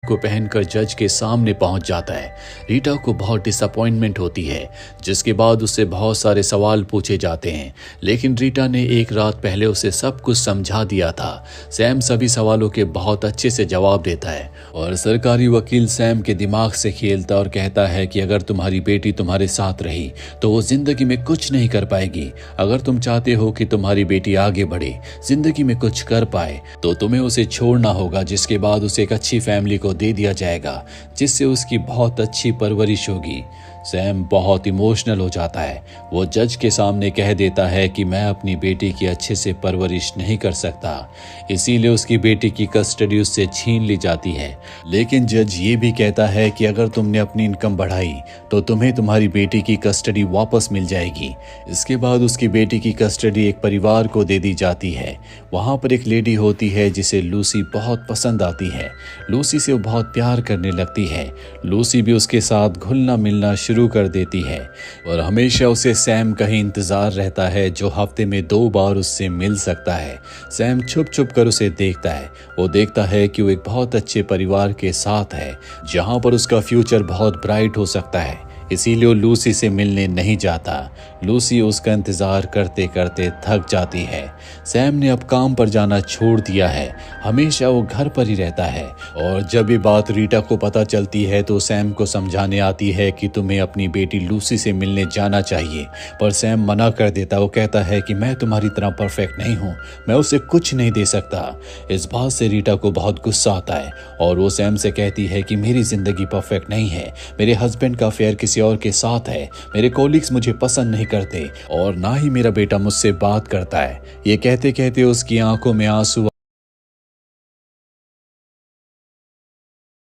को पहनकर जज के सामने पहुंच जाता है। रीटा को बहुत डिसअपॉइंटमेंट होती है, जिसके बाद उससे बहुत सारे सवाल पूछे जाते हैं, लेकिन रीटा ने एक रात पहले उसे सब कुछ समझा दिया था। सैम सभी सवालों के बहुत अच्छे से जवाब देता है और सरकारी वकील सैम के दिमाग से खेलता और कहता है कि अगर तुम्हारी बेटी तुम्हारे साथ रही तो वो जिंदगी में कुछ नहीं कर पाएगी। अगर तुम चाहते हो कि तुम्हारी बेटी आगे बढ़े, जिंदगी में कुछ कर पाए, तो तुम्हें उसे छोड़ना होगा, जिसके बाद उसे एक अच्छी फैमिली को दे दिया जाएगा जिससे उसकी बहुत अच्छी परवरिश होगी। सैम बहुत इमोशनल हो जाता है। वो जज के सामने कह देता है कि मैं अपनी बेटी की अच्छे से परवरिश नहीं कर सकता, इसीलिए उसकी बेटी की कस्टडी उससे छीन ली जाती है। लेकिन जज ये भी कहता है कि अगर तुमने अपनी इनकम बढ़ाई तो तुम्हें तुम्हारी बेटी की कस्टडी वापस मिल जाएगी। इसके बाद उसकी बेटी की कस्टडी एक परिवार को दे दी जाती है। वहाँ पर एक लेडी होती है जिसे लूसी बहुत पसंद आती है। लूसी से वो बहुत प्यार करने लगती है। लूसी भी उसके साथ घुलना मिलना शुरू कर देती है और हमेशा उसे सैम का ही इंतजार रहता है, जो हफ्ते में 2 बार उससे मिल सकता है। सैम छुप छुप कर उसे देखता है। वो देखता है कि वो एक बहुत अच्छे परिवार के साथ है, जहां पर उसका फ्यूचर बहुत ब्राइट हो सकता है, इसीलिए वो लूसी से मिलने नहीं जाता। लूसी उसका इंतजार करते करते थक जाती है। सैम ने अब काम पर जाना छोड़ दिया है। हमेशा वो घर पर ही रहता है और जब ये बात रीटा को पता चलती है तो सैम को समझाने आती है कि तुम्हें अपनी बेटी लूसी से मिलने जाना चाहिए, पर सैम मना कर देता। वो कहता है कि मैं तुम्हारी तरह परफेक्ट नहीं हूँ, मैं उसे कुछ नहीं दे सकता। इस बात से रीटा को बहुत गुस्सा आता है और वो सैम से कहती है कि मेरी जिंदगी परफेक्ट नहीं है, मेरे हस्बैंड का अफेयर किसी और के साथ है, मेरे कॉलीग्स मुझे पसंद नहीं करते और ना ही मेरा बेटा मुझसे बात करता है। ये कहते कहते उसकी आंखों में आंसू